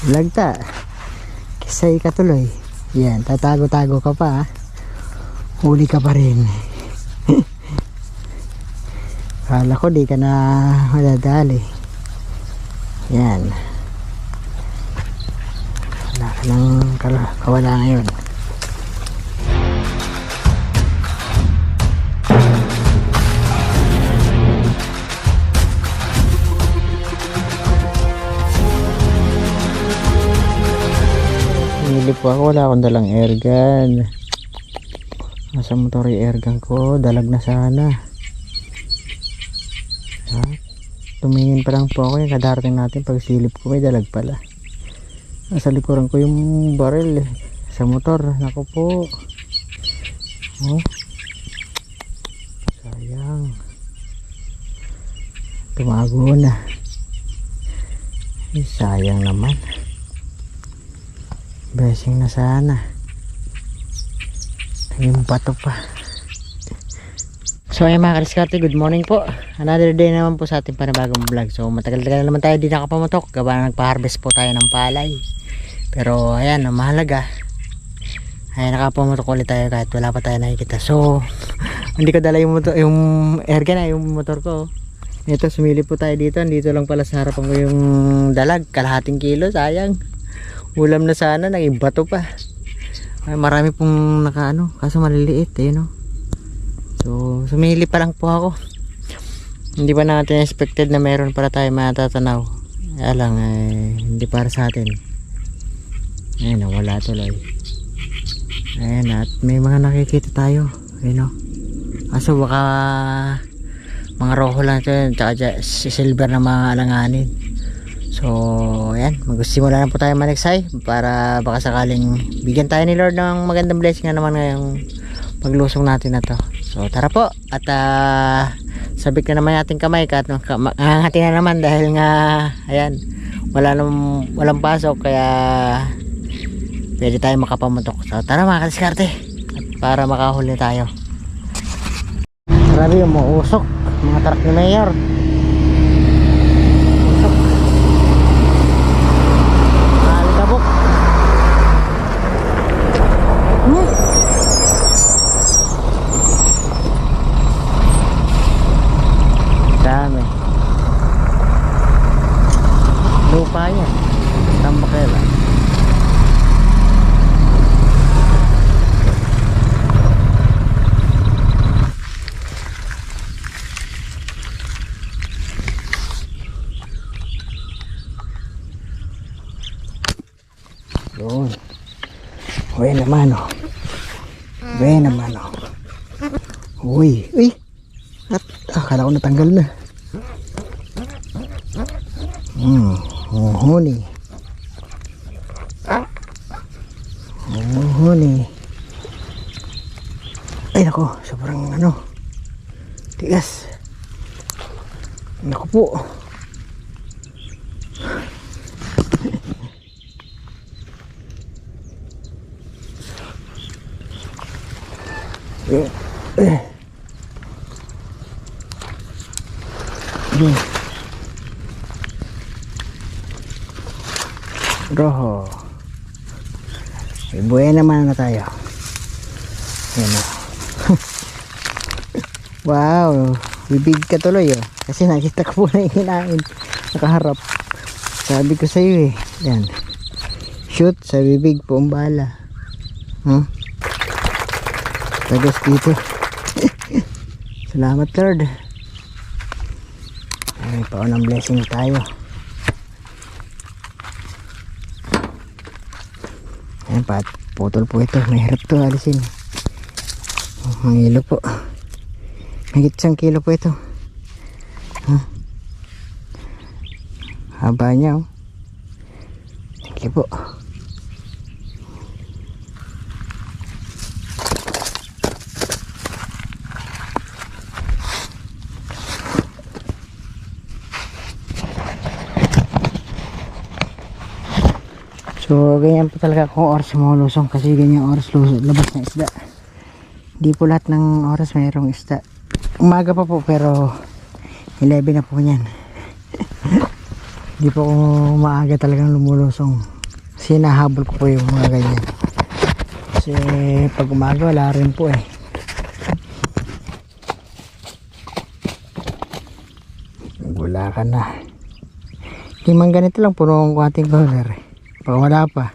Lagta. Kisay ka tuloy. Yan, tatago-tago ka pa ha. Huli ka pa rin. Kala ko di ka na madadali. Yan. Wala ka nang kawala ngayon. Nilip po ako, wala akong dalang airgun. Nasa motor yung airgun ko, dalag na sana. Ha? Tumingin pa lang po ako yung kadarating natin. Pag silip ko may dalag pala. Nasa likuran ko yung baril sa motor. Naku po. Oh. Sayang. Tumago na. Sayang naman. Blessing na sana. Naging bato pa. So ayun mga kadiskarte, good morning po. Another day naman po sa ating panibagong vlog. So matagal-tagal naman tayo di nakapamotok. Gawa na nagpa-harvest po tayo ng palay. Pero ayan, ang mahalaga ay nakapamotok ulit tayo kahit wala pa tayo nakikita. So hindi ko dala yung airgun na yung motor ko. Ito, sumilip po tayo dito. Dito lang pala sa harapan ko yung dalag. Kalahating kilo, sayang. Ulam na sana, naging bato pa. Ay, marami pong nakaano, kaso maliliit eh, no? So sumili pa lang po ako. Hindi pa natin expected na meron para tayo matatanaw. Kaya lang hindi para sa atin. Ayun, wala tuloy. Ayun, at may mga nakikita tayo, ayun, no? Kaso baka mga roho lang ito, tsaka silver na mga alanganin. So ayan, magsimula na po tayo maniksay para baka sakaling bigyan tayo ni Lord ng magandang blessing na naman ngayong paglusong natin na to. So tara po, at sabik na naman natin kamay at hangati na naman dahil nga ayan, walang pasok, kaya pwede tayo makapamutok. So tara mga kadiskarte, para makahuli tayo. Grabe yung mausok mga truck ni Mayor. Dami lupa yan, tambakela. Yun, uy naman oh, uy naman oh, uy at akala ko natanggal na. Huni. Huni. Ay nako, sobrang tigas. Nako po. Roho. Buhay naman na tayo. Ayan o. Wow, bibig ka tuloy oh. Kasi nakita ko po na yung hinain nakaharap. Sabi ko sa iyo eh, yan, shoot sa bibig po ang bala. Tagas dito. Salamat Lord. Ay, paunang blessing tayo. Ayan, putol po ito. Mahirap to alisin. Ang ilo po. Mahigit 1 kilo po ito. Haba niya oh. Thank you po. So ganyan po talaga kung oras malusong, kasi ganyan oras labas ng isda. Di po lahat ng oras mayroong isda. Umaga pa po pero 11 na po yan. Di po maaga talagang lumulusong, kasi nahabol ko po yung mga ganyan. Kasi pag umaga wala rin po eh. Wala ka na. Limang ganito lang, puno ang ating color eh. Pag wala pa.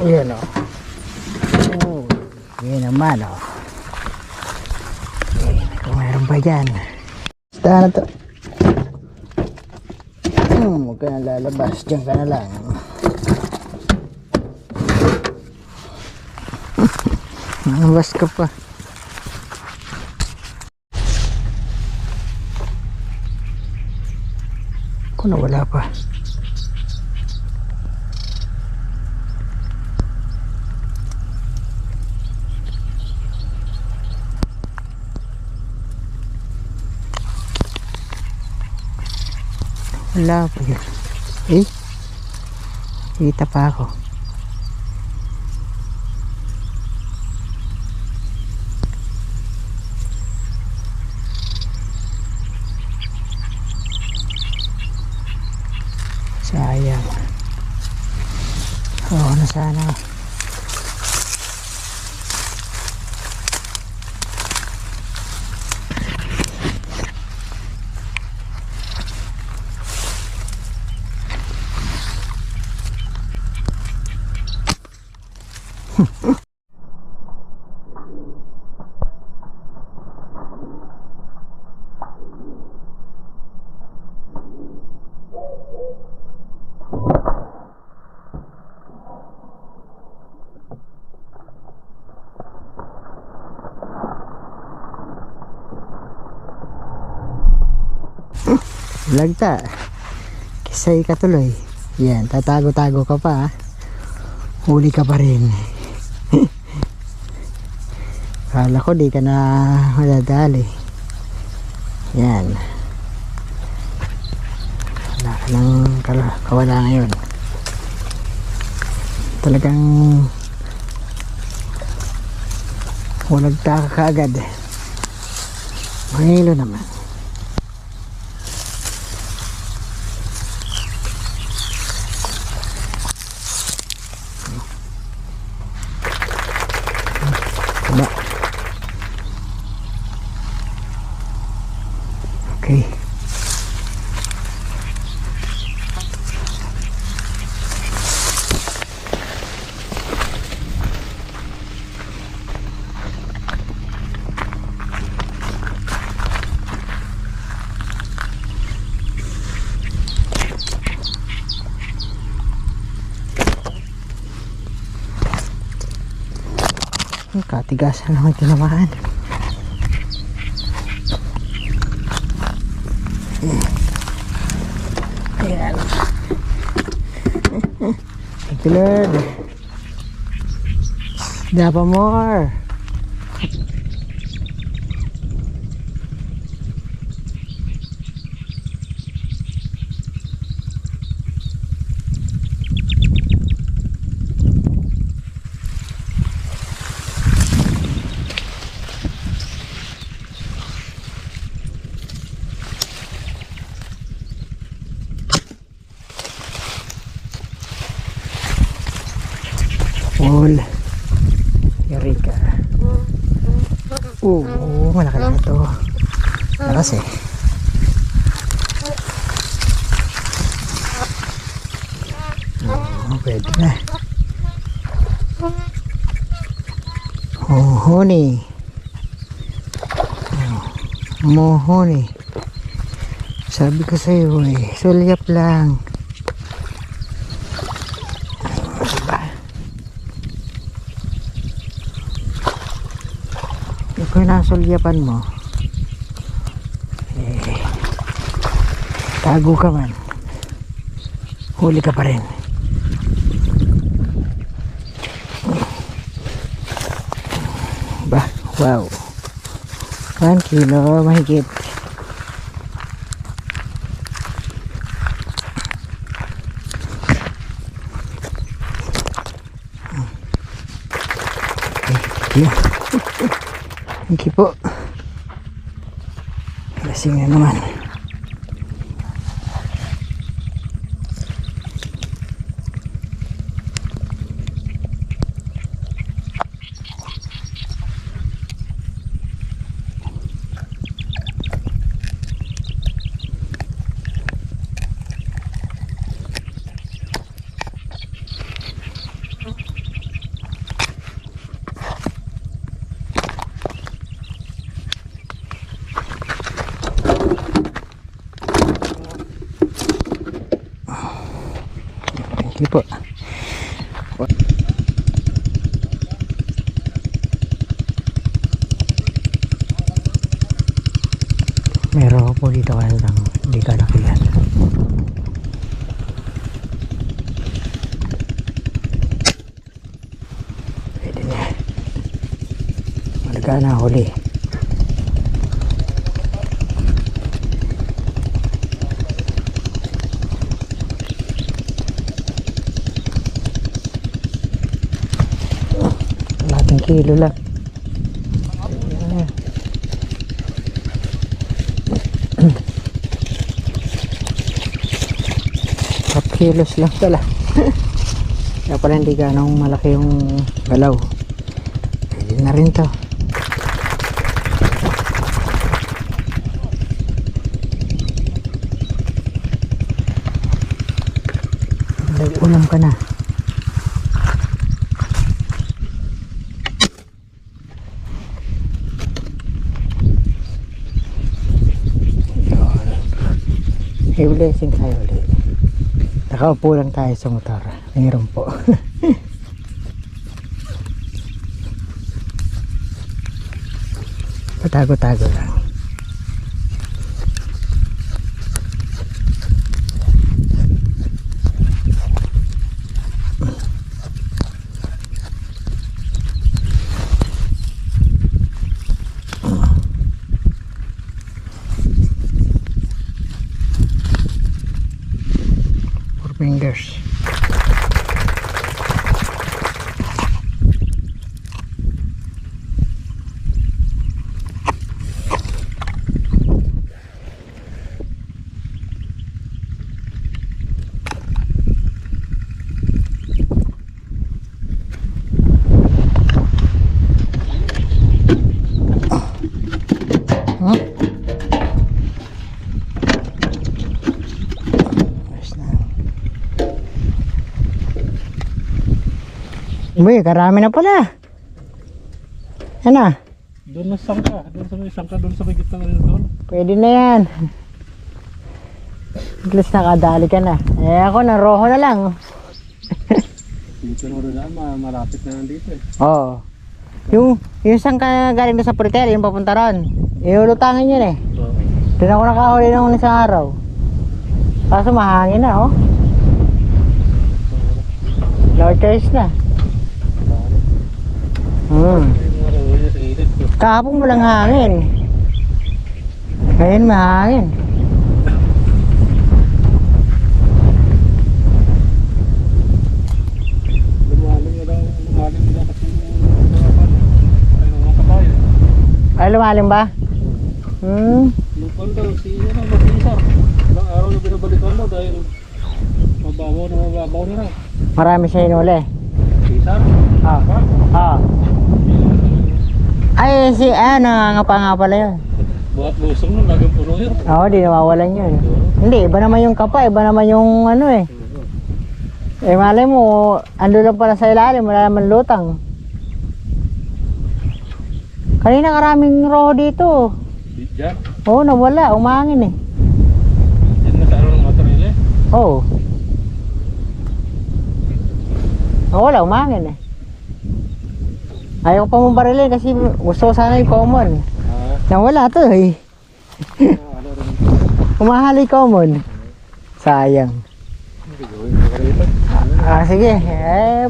Ayan o. Oh, yan naman o. Kung mayroon pa dyan. Basta na to. Huwag ka na lalabas. Diyan ka na lang. Nabas ka pa. Kung wala pa. Wala pa yun. Eh, kita pa ako. Sayang. Oo, nasana. Lagta. Kisay ka tuloy. Yan, tatago-tago ka pa. Huli ka pa rin. Kala ko di ka na madadali. Yan. Wala ka ng kawala ngayon. Talagang walang taka kaagad. Mahilo naman. Okay. Katigasan naman tinamaan. Ayan. Thank you, Lord. Dapa more. All Eureka. Malaki na ito. Lakas eh. Pwede na. Mohoni. Mohoni. Sabi ko sa'yo eh, sulyap lang. Kung nasulyapan mo eh, tago ka man, huli ka pa rin. Ba, wow, 1 kilo mahigit. you. Thank you po. Lasing na naman. Thank you po. Meron po dito kayo ng hindi kalakihan. Pwede na. Malaga na huli. Kilo lang. Half kilos lang pala. Kaya pala hindi ganong malaki yung galaw. Pwede na rin to. Nag-ulam ka na. May blessing tayo ulit. Nakaupo lang tayo sa motor. Mayroon po. Patago-tago lang. Fingers. Uy, karami na pala. Yan na. Doon na sangka. Doon sa may gitna rin doon. Pwede na yan. At least nakadali ka na. Eh ako na roho na lang. Dito na rin na, malapit na nandito eh. Oo. Yung sangka galing na sa Pretel, yung papunta ron. Iulutangin yun eh. Doon ako nakahuli ng isang araw. Kaso mahangin na oh. Low choice na. Kahapon walang hangin. Ngayon mahangin. Ay, lumalim ba? Lupon daw, masisar. Ilang araw na binabalikan mo dahil mababaw na. Marami siya hinuli. Sisar? Ay, nangangapa nga pala yun. Buhat lusong nun, laging puno yun. Oo, di nawawalan yun. Hindi, iba naman yung kapa, iba naman yung ano eh. Eh, malay mo, ando lang pala sa ilalim, wala naman lutang. Kanina karaming roho dito. Diyan? Oo, nawala, umangin eh. Diyan na sa araw ng material eh? Oo. Nawala, umangin eh. Ayaw ko pa mong barilin kasi gusto ko sana yung common. Nawala to eh. Umahali common. Sayang. Sige.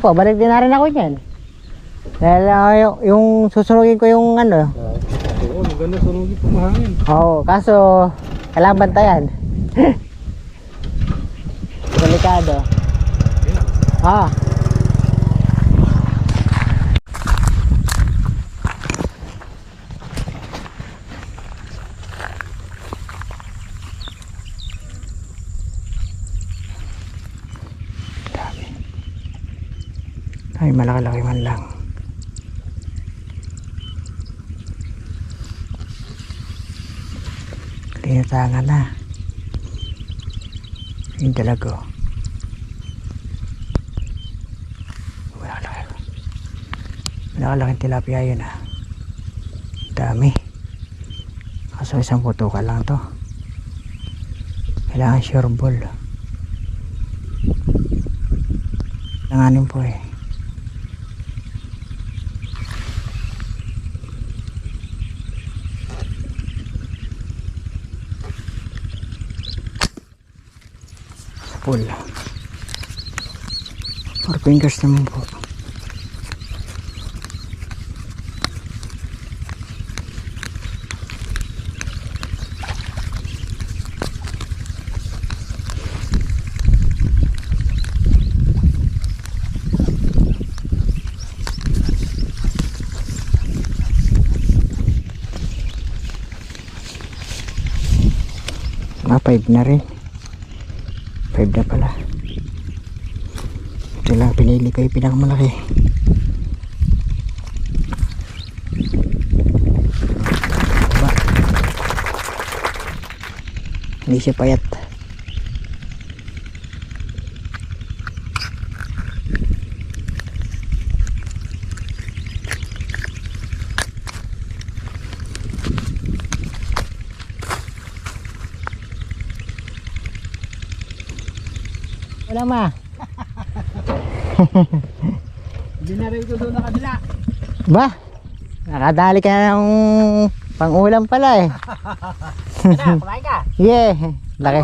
Pabalik din na rin ako dyan. Dahil yung susunugin ko yung ano. Oo, maganda sunugin pumahangin. Oo, kaso kailangan bantayan. Delikado. Ay, malaki-laki man lang. Tinatangan na. Yung dalago. Malaki-laki. Malaki-laking tilapia yun ah. Dami. Kaso isang putukan lang to. Kailangan sure ball. Langanin po eh. Full. 4 fingers naman po. Ah, 5 na rin. 5 na pala. Ito lang pinili ko yung pinakamalaki. Diba? Hindi siya payat. Wala ma. Hindi na rin ito doon na kabila. Ba? Nakadali ka na ng pang-ulam pala eh. Kumain ka. Yeah. Laki.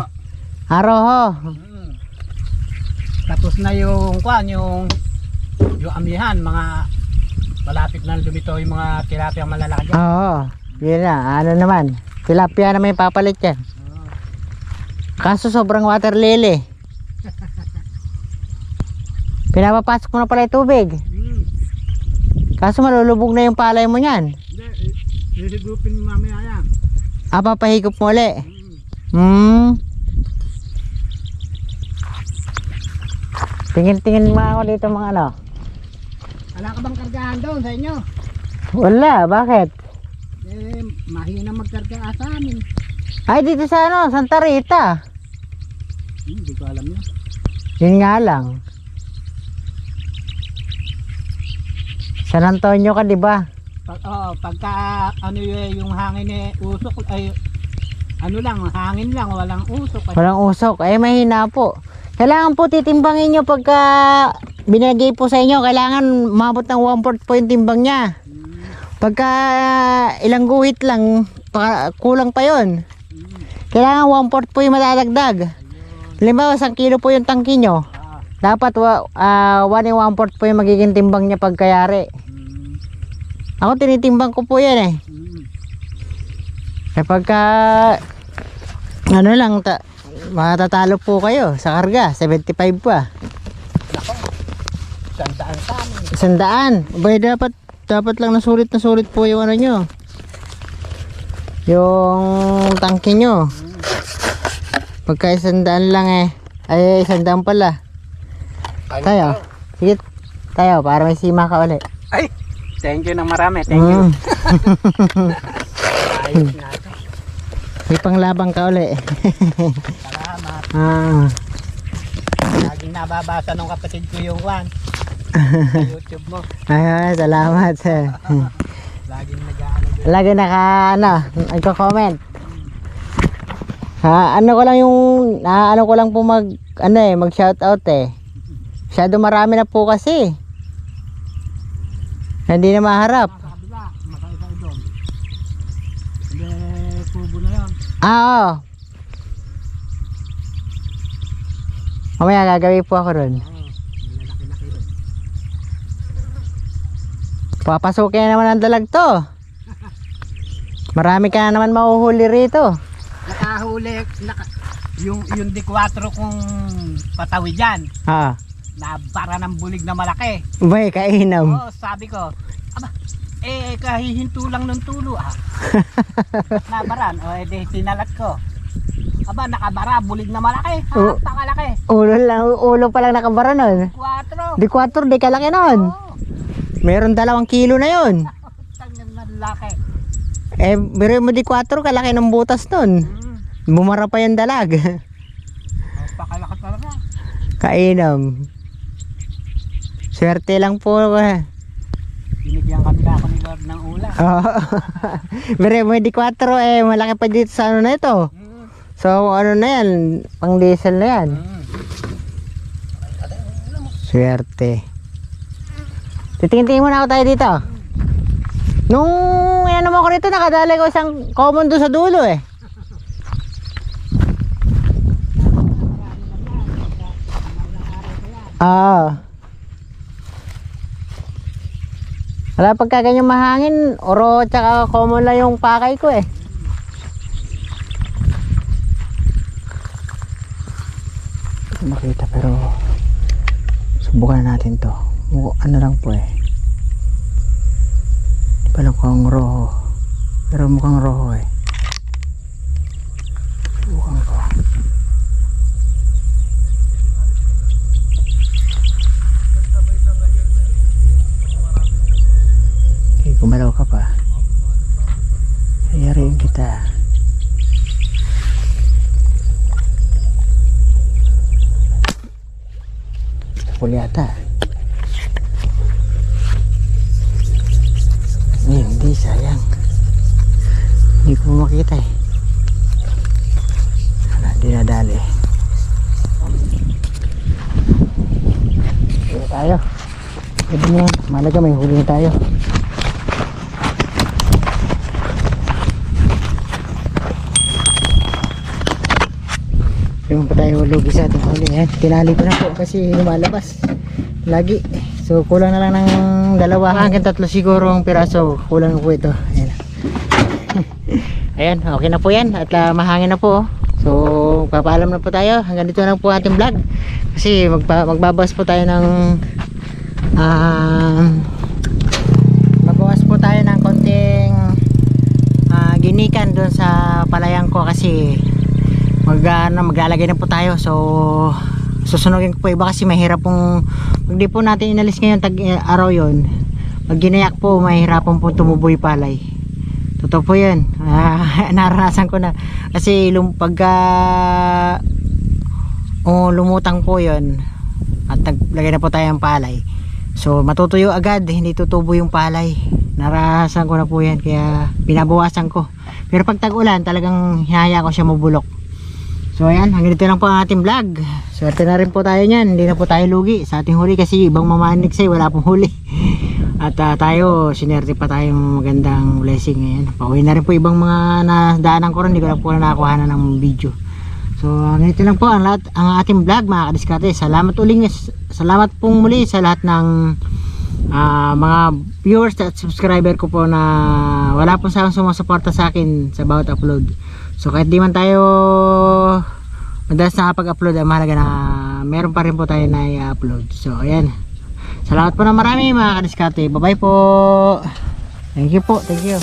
Aroho. Tapos na yung kwan, yung amihan, mga malapit na lumito yung mga tilapia malalaki dyan. Oo. Yun na. Ano naman. Tilapia na may papalit yan. Kaso sobrang water lily. Pinapapasok mo na pala yung tubig. Kaso malulubog na yung palay mo niyan. Hindi, hihigupin mo mamaya yan. Ah, papahigop mo ulit. Tingin-tingin mo ako dito mga ano. Wala ka bang kargahan doon sa inyo? Wala, bakit? Eh, mahina magkarga sa amin. Ay, dito sa ano, Santa Rita. Hindi ko alam yun. Yun nga lang. San Antonio ka, di ba? Pagka ano yung hangin eh usok ay ano lang, hangin lang, walang usok. Walang usok. Eh, mahina po. Kailangan po titimbangin nyo pagka binagay po sa inyo. Kailangan mabot ng 1/4 po yung timbang niya. Pagka ilang guhit lang, kulang pa yon. Kailangan 1/4 po yung madadagdag. Halimbawa, 1 kilo po yung tangki nyo. Dapat 1/4 po yung magiging timbang niya pagkayari. Ako tinitimbang ko po yan eh. Kapag ano lang, matatalo po kayo sa karga, 75 pa. Sandaan sa amin. 100. Abay, dapat lang nasulit po yung ano nyo. Yung tangke nyo. Pagka 100 lang eh. Ay, 100 pala. Tayo. Sige, tayo para may sima ka ulit. Ay, thank you na marami. Thank you. Ayos na ito. May panglabang ka ulit. Salamat. Laging nababasa ng kapatid ko yung kwan. Sa YouTube mo. Ay, salamat. Laging nag-ano. Lagi nagko-comment. Ano ko lang po mag-shoutout eh. Masyado marami na po kasi. Hindi na maharap. Sa kabila, makaisa doon. Hindi, kubo na yan. Oo. Mamaya gagawin po ako ron. Malaki-laki rin. Papasukin na naman ang dalag to. Marami ka na naman mahuhuli rito. Nakahuli, yung D4 kong patawid dyan. Nabara ng bulig na malaki. Bay, kainam. Oo, sabi ko, aba, kahihinto lang ng tulo Nabaran, edi sinalat ko. Aba, nakabara, bulig na malaki. Pangalaki. Ulo pa lang nakabara nun. 4. Di 4, di kalaki nun. Meron 2 kilo na yun. Tangan na laki. Eh, biro mo di 4, kalaki ng butas nun. Bumara pa yung dalag. Pakalaki talaga. Kainam. Swerte lang po. Binigyan kami ako ni Lord ng ulam. Oo. Biro mo di 4 eh, malaki pa dito sa ano na ito. So ano na yan, pang diesel na yan. Swerte. Titingin-tingin muna ako tayo dito. Nung ano mo ko rito, nakadali ko isang common doon sa dulo eh. Wala pagka ganyan mahangin, oro tsaka common lang yung pakay ko eh. Makita pero subukan natin to. Ano lang po eh. Di pa lang kung roho. Pero mukhang roho eh. Subukan ko. Okay, gumalaw ka pa. Ayarin kita. Huli ata. Hindi, sayang. Hindi ko makita eh. Hindi nadali. Huli tayo. Pwede na yan. Malaga may huli na tayo. Yung pa tayo lugi sa ating huli. Tinali ko na po kasi lumalabas lagi. So kulang na lang ng 2 hanggang 3 siguro ang piraso. Kulang na po ito. Ayan. Ayan, okay na po yan. At mahangin na po. So papaalam na po tayo. Hanggang dito na po ating vlog. Kasi magbabawas po tayo ng magbawas po tayo ng konting ginikan doon sa palayan ko kasi maglalagay na po tayo. So susunugin ko po iba kasi mahirap pong pag di po natin inalis ngayon araw yon, pag ginayak po mahirapan po tumubo yung palay. Totoo po yan. Naranasan ko na kasi pagka lumutang po yon at naglagay na po tayo ng palay, so matutuyo agad, hindi tutubo yung palay. Naranasan ko na po yan kaya binabawasan ko. Pero pag tag-ulan talagang hinahaya ko siya mabulok. So ayan, hanggang dito lang po ang ating vlog. Swerte na rin po tayo niyan. Hindi na po tayo lugi sa ating huli kasi ibang mamanik sa'yo wala pong huli. At tayo, sinerte pa tayong magandang blessing ngayon. Pauwi na rin po ibang mga nadaanan ko rin. Hindi ko lang po nakakuha na ng video. So hanggang dito lang po ang ating vlog mga kadiskarte. Salamat pong muli sa lahat ng mga viewers at subscriber ko po na wala po saan sumusuporta sa akin sa bawat upload. So kahit di man tayo madalas nakapag-upload, ay mahalaga na meron pa rin po tayo na i-upload. So ayan, salamat po na marami mga kadiskarte. Bye bye po. Thank you po, thank you.